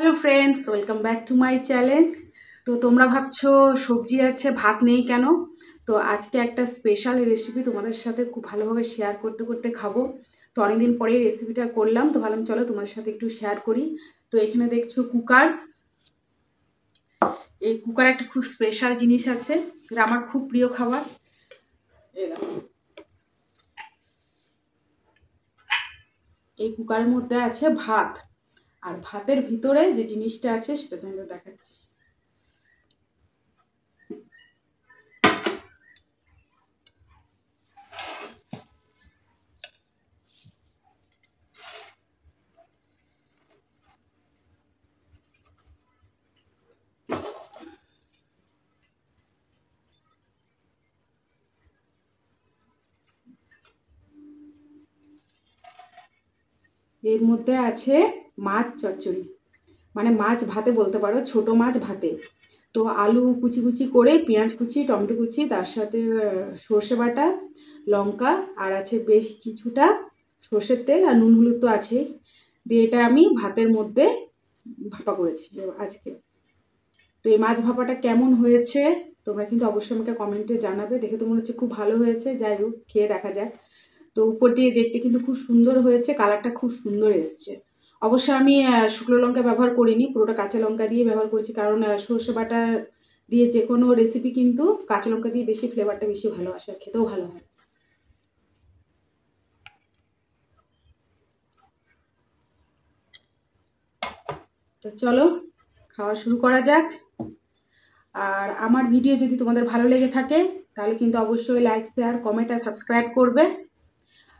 Hello friends, welcome back to my channel. তো তোমরা ভাবছো সবজি আছে ভাত নেই কেন? তো আজকে একটা স্পেশাল রেসিপি তোমাদের সাথে খুব ভালোভাবে শেয়ার করতে করতে খাবো। তো অনেকদিন পরেই রেসিপিটা করলাম, তো ভাবলাম চলো তোমাদের সাথে একটু শেয়ার করি। তো এখানে দেখছো কুকার। এই কুকার একটা খুব স্পেশাল জিনিস আছে, এটা আমার খুব প্রিয় খাবার। এই দেখো, এই কুকারের মধ্যে আছে ভাত, আর ভাতের ভিতরে যে জিনিসটা আছে সেটা তোমাদের দেখাচ্ছি। এর মধ্যে আছে মাছ চচ্চড়ি, মানে মাছ ভাতে বলতে পারো, ছোট মাছ ভাতে। তো আলু কুচি কুচি করে, পেঁয়াজ কুচি, টমেটো কুচি, তার সাথে সর্ষে বাটা, লঙ্কা, আর আছে বেশ কিছুটা সর্ষের তেল, আর নুন হলুদ তো আছেই। দিয়ে এটা আমি ভাতের মধ্যে ভাপা করেছি আজকে। তো এই মাছ ভাপাটা কেমন হয়েছে তোমরা কিন্তু অবশ্যই আমাকে কমেন্টে জানাবে। দেখে তো মনে হচ্ছে খুব ভালো হয়েছে, যাই হোক খেয়ে দেখা যাক। তো উপর দিয়ে দেখতে কিন্তু খুব সুন্দর হয়েছে, কালারটা খুব সুন্দর এসছে। অবশ্য আমি শুকনো লঙ্কা ব্যবহার করিনি, পুরোটা কাঁচা লঙ্কা দিয়ে ব্যবহার করেছি, কারণ সর্ষে বাটা দিয়ে যে কোনো রেসিপি কিন্তু কাঁচা লঙ্কা দিয়ে বেশি ফ্লেভারটা বেশি ভালো আসে, আর খেতেও ভালো হয়। তো চলো খাওয়া শুরু করা যাক। আর আমার ভিডিও যদি তোমাদের ভালো লেগে থাকে তাহলে কিন্তু অবশ্যই লাইক, শেয়ার, কমেন্ট আর সাবস্ক্রাইব করবে।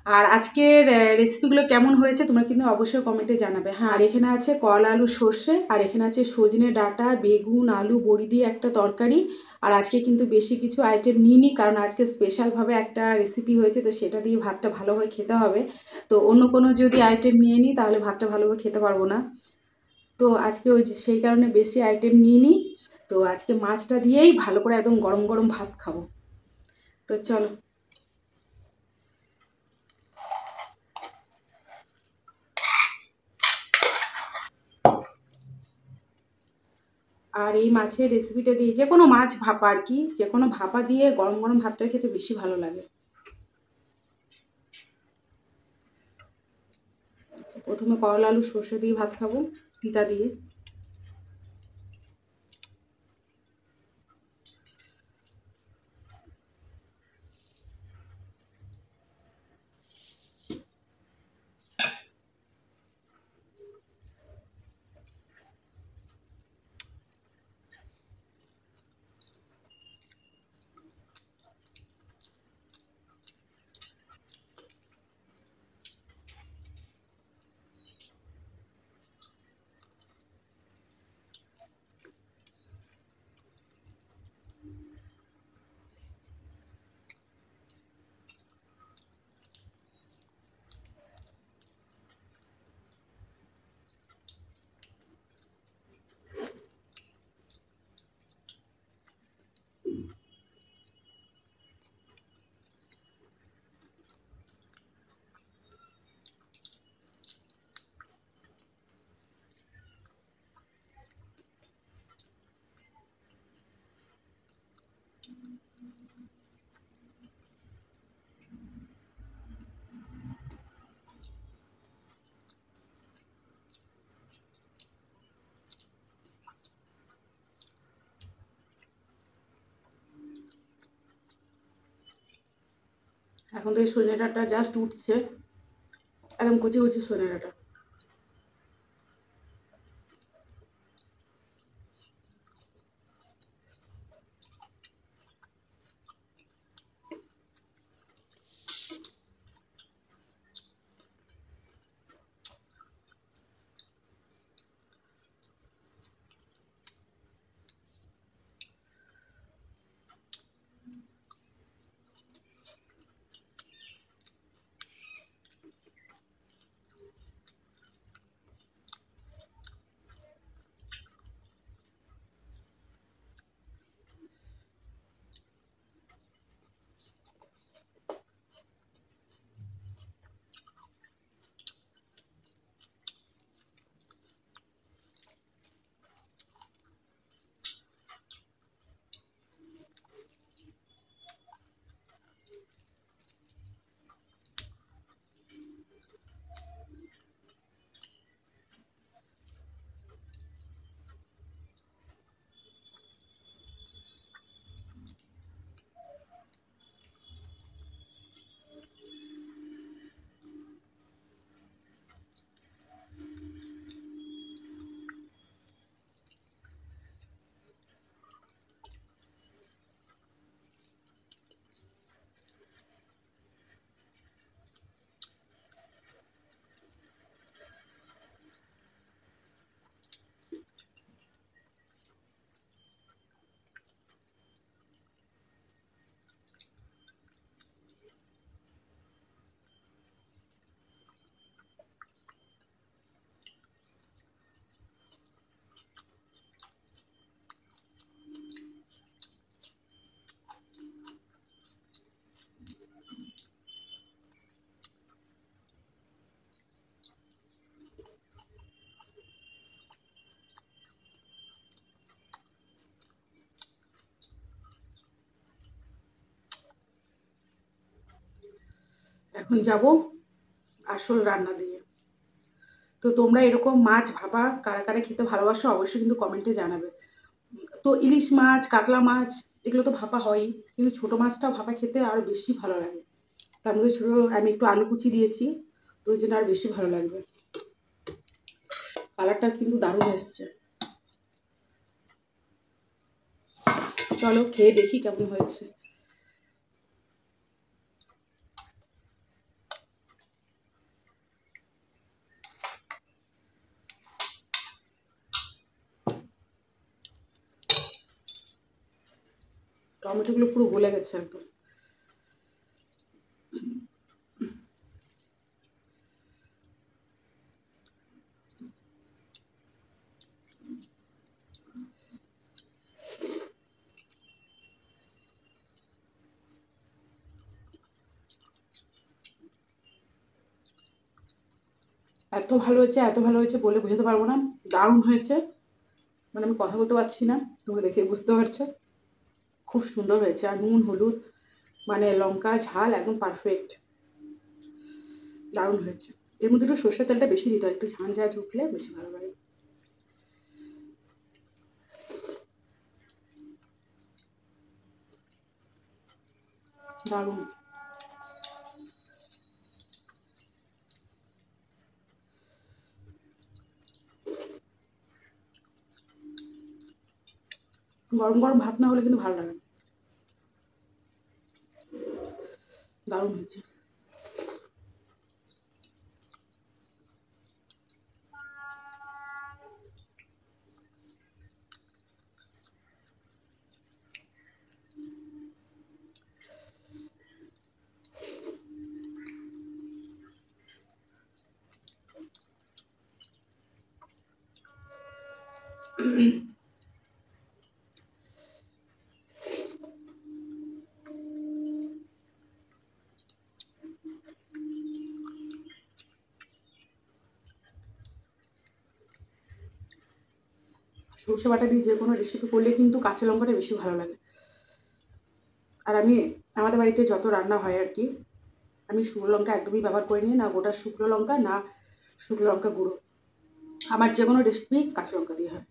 আর আজকের রেসিপিগুলো কেমন হয়েছে তোমরা কিন্তু অবশ্যই কমেন্টে জানাবে। হ্যাঁ, আর এখানে আছে কলা আলু সর্ষে, আর এখানে আছে সজনে ডাঁটা, বেগুন, আলু, বড়ি দিয়ে একটা তরকারি। আর আজকে কিন্তু বেশি কিছু আইটেম নিইনি, কারণ আজকে স্পেশালভাবে একটা রেসিপি হয়েছে, তো সেটা দিয়ে ভাতটা ভালোভাবে খেতে হবে। তো অন্য কোনো যদি আইটেম নিয়ে নিই তাহলে ভাতটা ভালোভাবে খেতে পারবো না। তো আজকে ওই যে সেই কারণে বেশি আইটেম নিইনি। তো আজকে মাছটা দিয়েই ভালো করে একদম গরম গরম ভাত খাবো। তো চলো। আর এই মাছের রেসিপিটা দিয়ে, যে কোনো মাছ ভাপা আর কি, যে কোনো ভাপা দিয়ে গরম গরম ভাতটা খেতে বেশি ভালো লাগে। তো প্রথমে করলা আলু সর্ষে দিয়ে ভাত খাবো, তিতা দিয়ে। এখন তো এই সজনে ডাঁটা জাস্ট উঠছে, একদম কচি কচি সজনে ডাঁটা। এখন যাব আসল রান্না দিয়ে। তো তোমরা এরকম মাছ ভাপা কারা কারা খেতে ভালোবাসো অবশ্যই কিন্তু কমেন্টে জানাবে। তো ইলিশ মাছ, কাতলা মাছ এগুলো তো ভাপা হয়ই, কিন্তু ছোটো মাছটাও ভাপা খেতে আরও বেশি ভালো লাগে। তার মধ্যে ছোটো আমি একটু আলু কুচি দিয়েছি, তো ওই জন্য আর বেশি ভালো লাগবে। কালারটা কিন্তু দারুণ এসছে। চলো খেয়ে দেখি কেমন হয়েছে। টমেটোগুলো পুরো গলে গেছে একদম। এত ভালো হয়েছে, এত ভালো হয়েছে বলে বোঝাতে পারবো না। দারুণ হয়েছে, মানে আমি কথা বলতে পারছি না, তোমরা দেখে বুঝতে পারছো। খুব সুন্দর হয়েছে। আর নুন হলুদ মানে লঙ্কা ঝাল একদম পারফেক্ট, দারুণ হয়েছে। এর মধ্যে একটু সর্ষের তেলটা বেশি দিতে হয়, একটু ঝাঁঝ ঝাঁঝ উঠলে বেশি ভালো লাগে। দারুণ। গরম গরম ভাত না হলে কিন্তু ভালো লাগে না। দারুণ হয়েছে। সর্ষে বাটা দিয়ে যে কোনো রেসিপি করলে কিন্তু কাঁচা লঙ্কাটা বেশি ভালো লাগে। আর আমি আমাদের বাড়িতে যত রান্না হয় আর কি, আমি শুকনো লঙ্কা একদমই ব্যবহার করিনি, না গোটা শুকনো লঙ্কা না শুকনো লঙ্কা গুঁড়ো। আমার যে কোনো রেসিপি কাঁচা লঙ্কা দিয়ে হয়।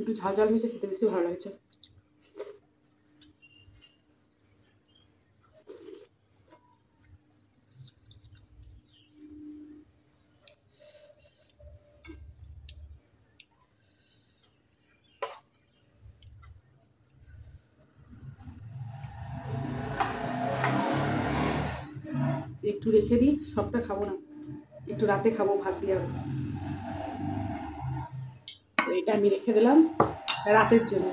একটু ঝাল ঝাল হয়েছে, খেতে বেশি ভালো লাগছে। একটু রেখে দিই, সবটা খাবো না, একটু রাতে খাবো ভাত দিয়ে। তো এটা আমি রেখে দিলাম রাতের জন্য।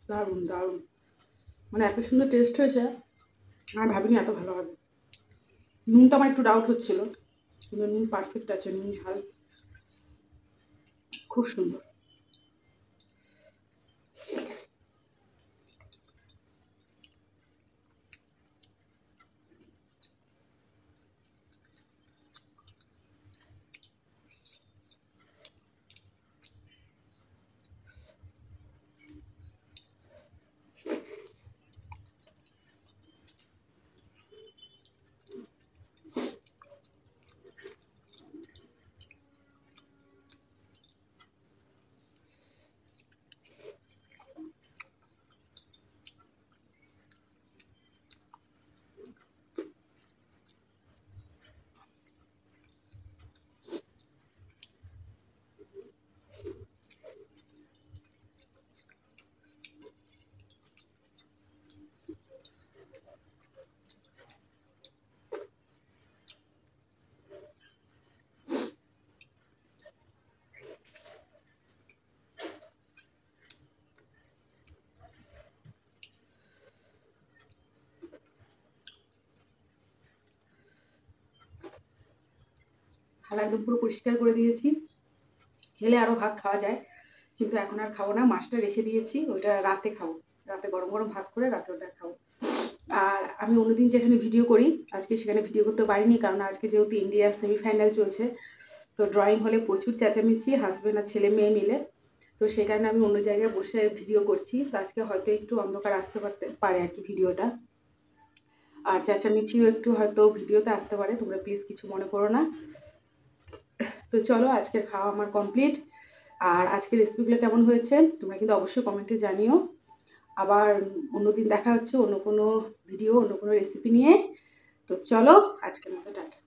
দারুণ দারুণ, মানে এত সুন্দর টেস্ট হয়েছে, আমি ভাবিনি এত ভালো হবে। নুনটা আমার একটু ডাউট হচ্ছিল, কিন্তু নুন পারফেক্ট আছে, নুন ঝাল খুব সুন্দর। থালা একদম পুরো পরিষ্কার করে দিয়েছি। খেলে আরও ভাত খাওয়া যায়, কিন্তু এখন আর খাবো না। মাছটা রেখে দিয়েছি, ওইটা রাতে খাবো। রাতে গরম গরম ভাত করে রাতে ওটা খাবো। আর আমি অন্যদিন যেখানে ভিডিও করি, আজকে সেখানে ভিডিও করতে পারিনি, কারণ আজকে যেহেতু ইন্ডিয়ার সেমিফাইনাল চলছে, তো ড্রয়িং হলে প্রচুর চেঁচামেচি, হাজব্যান্ড আর ছেলে মেয়ে মিলে। তো সেই কারণে আমি অন্য জায়গায় বসে ভিডিও করছি। তো আজকে হয়তো একটু অন্ধকার আসতে পারে আর কি ভিডিওটা, আর চেঁচামেচিও একটু হয়তো ভিডিওতে আসতে পারে, তোমরা প্লিজ কিছু মনে করো না। তো চলো, আজকের খাওয়া আমার কমপ্লিট। আর আজকের রেসিপিগুলো কেমন হয়েছে তোমরা কিন্তু অবশ্যই কমেন্টে জানিও। আবার অন্যদিন দেখা হচ্ছে অন্য কোনো ভিডিও, অন্য কোনো রেসিপি নিয়ে। তো চলো, আজকের মতো টাটা।